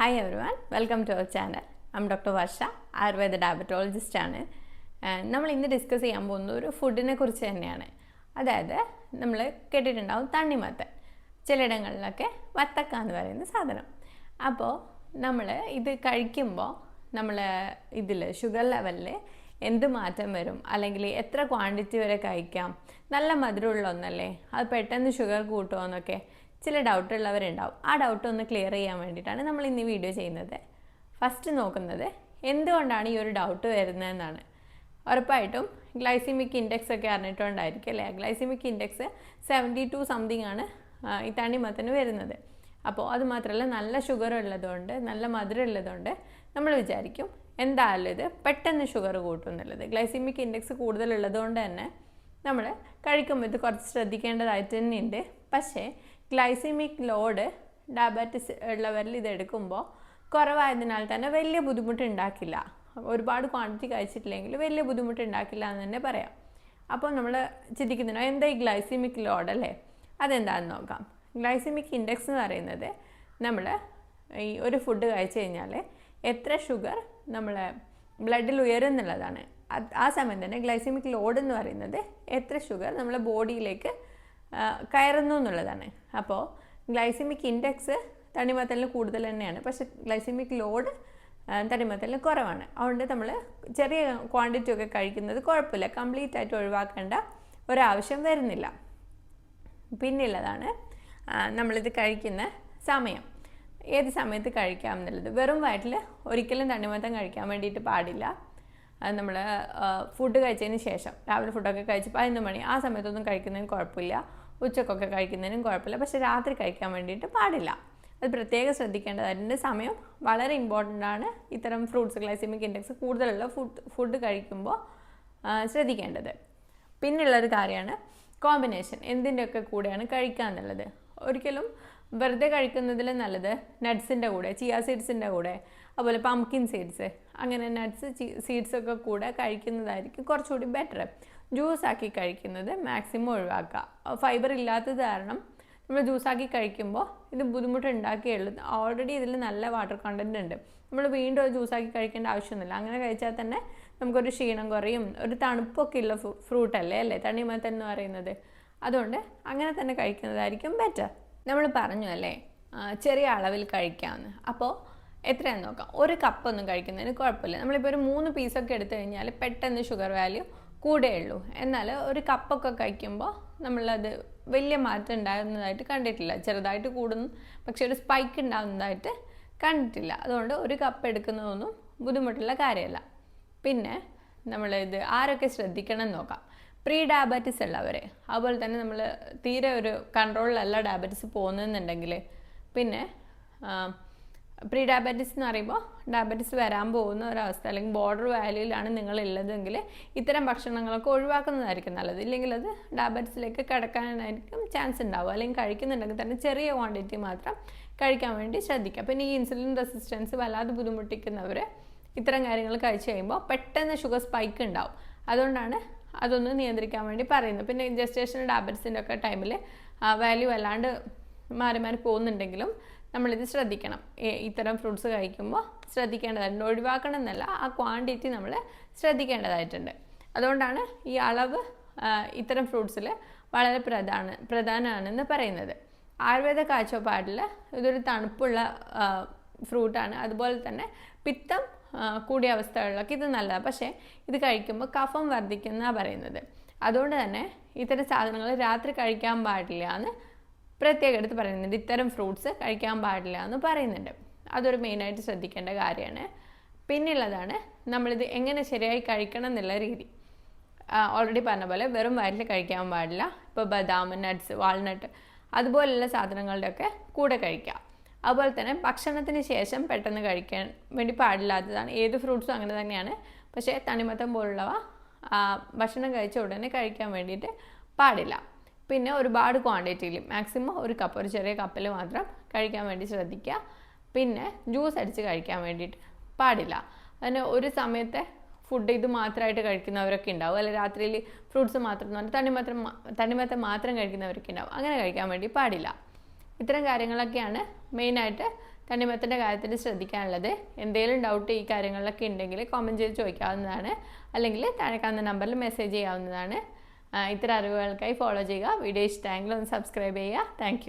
Hi everyone, welcome to our channel. I'm Dr. Varsha, Ayurveda diabetologist ആണ്. നമ്മൾ ഇന്ന് discuss ചെയ്യാൻ പോകുന്നത് ഒരു ഫുഡിനെ കുറിച്ച് തന്നെയാണ്. അതായത് നമ്മൾ കേട്ടിട്ടുണ്ടാവും തണ്ണിമത്തൻ, ചിലയിടങ്ങളിലൊക്കെ വത്തക്ക എന്ന് പറയുന്ന സാധനം. അപ്പോൾ നമ്മൾ ഇത് കഴിക്കുമ്പോൾ നമ്മൾ ഇതിൽ ഷുഗർ ലെവലിൽ എന്ത് മാറ്റം വരും, അല്ലെങ്കിൽ എത്ര ക്വാണ്ടിറ്റി വരെ കഴിക്കാം, നല്ല മധുരമുള്ള ഒന്നല്ലേ, അത് പെട്ടെന്ന് ഷുഗർ കൂട്ടുമോ എന്നൊക്കെ ചില ഡൗട്ടുള്ളവരുണ്ടാവും. ആ ഡൗട്ട് ഒന്ന് ക്ലിയർ ചെയ്യാൻ വേണ്ടിയിട്ടാണ് നമ്മൾ ഇന്ന് വീഡിയോ ചെയ്യുന്നത്. ഫസ്റ്റ് നോക്കുന്നത് എന്തുകൊണ്ടാണ് ഈ ഒരു ഡൗട്ട് വരുന്നതെന്നാണ്. ഉറപ്പായിട്ടും ഗ്ലൈസിമിക് ഇൻഡെക്സ് ഒക്കെ അറിഞ്ഞിട്ടുണ്ടായിരിക്കും അല്ലേ. ഗ്ലൈസിമിക് ഇൻഡെക്സ് 72 സംതിങ് ആണ് ഈ തണ്ണിമത്തന് വരുന്നത്. അപ്പോൾ അത് മാത്രമല്ല, നല്ല ഷുഗർ ഉള്ളതുകൊണ്ട്, നല്ല മധുരം ഉള്ളതുകൊണ്ട് നമ്മൾ വിചാരിക്കും എന്തായാലും ഇത് പെട്ടെന്ന് ഷുഗർ കൂട്ടും എന്നുള്ളത്. ഗ്ലൈസിമിക് ഇൻഡെക്സ് കൂടുതലുള്ളതുകൊണ്ട് തന്നെ നമ്മൾ കഴിക്കുമ്പോൾ ഇത് കുറച്ച് ശ്രദ്ധിക്കേണ്ടതായിട്ട് തന്നെയുണ്ട്. പക്ഷേ ഗ്ലൈസിമിക് ലോഡ് ഡയബറ്റിസ് ഉള്ളവരിൽ ഇതെടുക്കുമ്പോൾ കുറവായതിനാൽ തന്നെ വലിയ ബുദ്ധിമുട്ടുണ്ടാക്കില്ല. ഒരുപാട് ക്വാണ്ടിറ്റി കഴിച്ചിട്ടില്ലെങ്കിൽ വലിയ ബുദ്ധിമുട്ടുണ്ടാക്കില്ല എന്ന് തന്നെ പറയാം. അപ്പോൾ നമ്മൾ ചിന്തിക്കുന്നുണ്ടോ എന്താ ഈ ഗ്ലൈസിമിക് ലോഡ് അല്ലേ, അതെന്താണെന്ന് നോക്കാം. ഗ്ലൈസിമിക് ഇൻഡെക്സ് എന്ന് പറയുന്നത് നമ്മൾ ഈ ഒരു ഫുഡ് കഴിച്ചു കഴിഞ്ഞാൽ എത്ര ഷുഗർ നമ്മളെ ബ്ലഡിൽ ഉയരുന്നുള്ളതാണ്. ആ സമയം തന്നെ ഗ്ലൈസിമിക് ലോഡ് എന്ന് പറയുന്നത് എത്ര ഷുഗർ നമ്മളെ ബോഡിയിലേക്ക് കയറുന്നു എന്നുള്ളതാണ്. അപ്പോൾ ഗ്ലൈസിമിക് ഇൻഡെക്സ് തണ്ണിമത്തലിന് കൂടുതൽ തന്നെയാണ്, പക്ഷേ ഗ്ലൈസിമിക് ലോഡ് തണ്ണിമത്തലിന് കുറവാണ്. അതുകൊണ്ട് നമ്മൾ ചെറിയ ക്വാണ്ടിറ്റി ഒക്കെ കഴിക്കുന്നത് കുഴപ്പമില്ല, കംപ്ലീറ്റ് ആയിട്ട് ഒഴിവാക്കേണ്ട ഒരാവശ്യം വരുന്നില്ല. പിന്നെയുള്ളതാണ് നമ്മളിത് കഴിക്കുന്ന സമയം, ഏത് സമയത്ത് കഴിക്കാം എന്നുള്ളത്. വെറും വയറ്റിൽ ഒരിക്കലും തണ്ണിമത്തൻ കഴിക്കാൻ വേണ്ടിയിട്ട് പാടില്ല. അത് നമ്മൾ ഫുഡ് കഴിച്ചതിന് ശേഷം, രാവിലെ ഫുഡൊക്കെ കഴിച്ച് 11 മണി ആ സമയത്തൊന്നും കഴിക്കുന്നതിന് കുഴപ്പമില്ല, ഉച്ചക്കൊക്കെ കഴിക്കുന്നതിനും കുഴപ്പമില്ല. പക്ഷേ രാത്രി കഴിക്കാൻ വേണ്ടിയിട്ട് പാടില്ല. അത് പ്രത്യേകം ശ്രദ്ധിക്കേണ്ടതായിട്ടുണ്ട്. സമയം വളരെ ഇമ്പോർട്ടൻ്റ് ആണ്. ഇത്തരം ഫ്രൂട്ട്സ്, ഗ്ലൈസിമിക് ഇൻഡെക്സ് കൂടുതലുള്ള ഫുഡ് കഴിക്കുമ്പോൾ ശ്രദ്ധിക്കേണ്ടത്. പിന്നെയുള്ളൊരു കാര്യമാണ് കോമ്പിനേഷൻ, എന്തിൻ്റെയൊക്കെ കൂടെയാണ് കഴിക്കുക എന്നുള്ളത്. ഒരിക്കലും വെറുതെ കഴിക്കുന്നതിൽ നല്ലത് നട്ട്സിൻ്റെ കൂടെ, ചിയ സീഡ്സിൻ്റെ കൂടെ, അതുപോലെ പംകിൻ സീഡ്സ്, അങ്ങനെ നട്ട്സ് സീഡ്സൊക്കെ കൂടെ കഴിക്കുന്നതായിരിക്കും കുറച്ചുകൂടി ബെറ്റർ. ജ്യൂസാക്കി കഴിക്കുന്നത് മാക്സിമം ഒഴിവാക്കുക. ഫൈബർ ഇല്ലാത്തത് കാരണം നമ്മൾ ജ്യൂസാക്കി കഴിക്കുമ്പോൾ ഇത് ബുദ്ധിമുട്ടുണ്ടാക്കിയുള്ളൂ. ഓൾറെഡി ഇതിൽ നല്ല വാട്ടർ കണ്ടൻറ്റ് ഉണ്ട്. നമ്മൾ വീണ്ടും ജ്യൂസാക്കി കഴിക്കേണ്ട ആവശ്യമൊന്നുമില്ല. അങ്ങനെ കഴിച്ചാൽ തന്നെ നമുക്കൊരു ക്ഷീണം കുറയും. ഒരു തണുപ്പൊക്കെ ഉള്ള ഫ്രൂട്ടല്ലേ അല്ലേ തണ്ണിമത്തൻ എന്ന് പറയുന്നത്. അതുകൊണ്ട് അങ്ങനെ തന്നെ കഴിക്കുന്നതായിരിക്കും ബെറ്റർ. നമ്മൾ പറഞ്ഞു അല്ലേ ചെറിയ അളവിൽ കഴിക്കാമെന്ന്. അപ്പോൾ എത്രയാണെന്ന് നോക്കാം. ഒരു കപ്പൊന്നും കഴിക്കുന്നതിന് കുഴപ്പമില്ല. നമ്മളിപ്പോൾ ഒരു 3 പീസൊക്കെ എടുത്തു കഴിഞ്ഞാൽ പെട്ടെന്ന് ഷുഗർ വാല്യൂ കൂടെയുള്ളൂ. എന്നാൽ ഒരു കപ്പൊക്കെ കഴിക്കുമ്പോൾ നമ്മളത് വലിയ മാറ്റം ഉണ്ടാകുന്നതായിട്ട് കണ്ടിട്ടില്ല. ചെറുതായിട്ട് കൂടുന്നു, പക്ഷേ ഒരു സ്പൈക്ക് ഉണ്ടാകുന്നതായിട്ട് കണ്ടിട്ടില്ല. അതുകൊണ്ട് ഒരു കപ്പ് എടുക്കുന്നതൊന്നും ബുദ്ധിമുട്ടുള്ള കാര്യമല്ല. പിന്നെ നമ്മളിത് ആരൊക്കെ ശ്രദ്ധിക്കണം എന്ന് നോക്കാം. പ്രീ ഡയബറ്റിസ് ഉള്ളവർ, അതുപോലെ തന്നെ നമ്മൾ തീരെ ഒരു കൺട്രോളിലല്ല ഡയബറ്റിസ് പോകുന്നതെന്നുണ്ടെങ്കിൽ, പിന്നെ പ്രീ ഡയബറ്റിസ് എന്ന് പറയുമ്പോൾ ഡയബറ്റിസ് വരാൻ പോകുന്ന ഒരവസ്ഥ, അല്ലെങ്കിൽ ബോർഡർ വാല്യൂയിലാണ് നിങ്ങളുള്ളതെങ്കിൽ ഇത്തരം ഭക്ഷണങ്ങളൊക്കെ ഒഴിവാക്കുന്നതായിരിക്കും നല്ലത്. ഇല്ലെങ്കിൽ അത് ഡയബറ്റിസിലേക്ക് കിടക്കാനായിരിക്കും ചാൻസ് ഉണ്ടാവുക. അല്ലെങ്കിൽ കഴിക്കുന്നുണ്ടെങ്കിൽ തന്നെ ചെറിയ ക്വാണ്ടിറ്റി മാത്രം കഴിക്കാൻ വേണ്ടി ശ്രദ്ധിക്കുക. പിന്നെ ഈ ഇൻസുലിൻ റെസിസ്റ്റൻസ് വല്ലാതെ ബുദ്ധിമുട്ടിക്കുന്നവർ ഇത്തരം കാര്യങ്ങൾ കഴിച്ച് കഴിയുമ്പോൾ പെട്ടെന്ന് ഷുഗർ സ്പൈക്ക് ഉണ്ടാവും. അതുകൊണ്ടാണ് അതൊന്ന് നിയന്ത്രിക്കാൻ വേണ്ടി പറയുന്നത്. പിന്നെ ജസ്റ്റേഷണൽ ഡയബറ്റിസിൻ്റെ ഒക്കെ ടൈമിൽ വാല്യൂ അല്ലാണ്ട് മാറി മാറി പോകുന്നുണ്ടെങ്കിലും നമ്മളിത് ശ്രദ്ധിക്കണം. ഇത്തരം ഫ്രൂട്ട്സ് കഴിക്കുമ്പോൾ ശ്രദ്ധിക്കേണ്ടതായിട്ടുണ്ട്. ഒഴിവാക്കണം എന്നല്ല, ആ ക്വാണ്ടിറ്റി നമ്മൾ ശ്രദ്ധിക്കേണ്ടതായിട്ടുണ്ട്. അതുകൊണ്ടാണ് ഈ അളവ് ഇത്തരം ഫ്രൂട്ട്സിൽ വളരെ പ്രധാനമാണെന്ന് പറയുന്നത്. ആയുർവേദ കാഴ്ചപ്പാടിൽ ഇതൊരു തണുപ്പുള്ള ഫ്രൂട്ടാണ്. അതുപോലെ തന്നെ പിത്തം കൂടിയ അവസ്ഥകളിലൊക്കെ ഇത് നല്ലതാണ്. പക്ഷേ ഇത് കഴിക്കുമ്പോൾ കഫം വർദ്ധിക്കുന്നതാണ് പറയുന്നത്. അതുകൊണ്ട് തന്നെ ഇത്തരം സാധനങ്ങൾ രാത്രി കഴിക്കാൻ പാടില്ല എന്ന് പ്രത്യേകം എടുത്ത് പറയുന്നുണ്ട്. ഇത്തരം ഫ്രൂട്ട്സ് കഴിക്കാൻ പാടില്ല എന്ന് പറയുന്നുണ്ട്. അതൊരു മെയിനായിട്ട് ശ്രദ്ധിക്കേണ്ട കാര്യമാണ്. പിന്നെയുള്ളതാണ് നമ്മളിത് എങ്ങനെ ശരിയായി കഴിക്കണം എന്നുള്ള രീതി. ഓൾറെഡി പറഞ്ഞ പോലെ വെറും വയറ്റിൽ കഴിക്കാൻ പാടില്ല. ഇപ്പോൾ ബദാം, നട്ട്സ്, വാൾനട്ട് അതുപോലുള്ള സാധനങ്ങളുടെയൊക്കെ കൂടെ കഴിക്കാം. അതുപോലെ തന്നെ ഭക്ഷണത്തിന് ശേഷം പെട്ടെന്ന് കഴിക്കാൻ വേണ്ടി പാടില്ലാത്തതാണ്. ഏത് ഫ്രൂട്ട്സും അങ്ങനെ തന്നെയാണ്. പക്ഷേ തണ്ണിമത്തൻ പോലുള്ളവ ഭക്ഷണം കഴിച്ച ഉടനെ കഴിക്കാൻ വേണ്ടിയിട്ട് പാടില്ല. പിന്നെ ഒരുപാട് ക്വാണ്ടിറ്റിയിൽ, മാക്സിമം ഒരു കപ്പ്, ഒരു ചെറിയ കപ്പിൽ മാത്രം കഴിക്കാൻ വേണ്ടി ശ്രദ്ധിക്കുക. പിന്നെ ജ്യൂസ് അടിച്ച് കഴിക്കാൻ വേണ്ടിയിട്ട് പാടില്ല. അതിന് ഒരു സമയത്തെ ഫുഡ് ഇത് മാത്രമായിട്ട് കഴിക്കുന്നവരൊക്കെ ഉണ്ടാവും. അല്ലെങ്കിൽ രാത്രിയിൽ ഫ്രൂട്ട്സ് മാത്രം എന്ന് പറഞ്ഞാൽ തണ്ണിമത്തൻ മാത്രം കഴിക്കുന്നവരൊക്കെ ഉണ്ടാവും. അങ്ങനെ കഴിക്കാൻ വേണ്ടി പാടില്ല. ഇത്തരം കാര്യങ്ങളൊക്കെയാണ് മെയിനായിട്ട് തണ്ണിമത്തൻ്റെ കാര്യത്തിൽ ശ്രദ്ധിക്കാനുള്ളത്, എന്തെങ്കിലും ഡൗട്ട് ഈ കാര്യങ്ങളിലൊക്കെ ഉണ്ടെങ്കിൽ കമൻറ്റ് ചെയ്ത് ചോദിക്കാവുന്നതാണ്, അല്ലെങ്കിൽ താഴെ കാണുന്ന നമ്പറിൽ മെസ്സേജ് ചെയ്യാവുന്നതാണ്. ഇത്തരം അറിവുകൾക്കായി ഫോളോ ചെയ്യുക. വീഡിയോ ഇഷ്ടമെങ്കിൽ ഒന്ന് സബ്സ്ക്രൈബ് ചെയ്യുക. താങ്ക്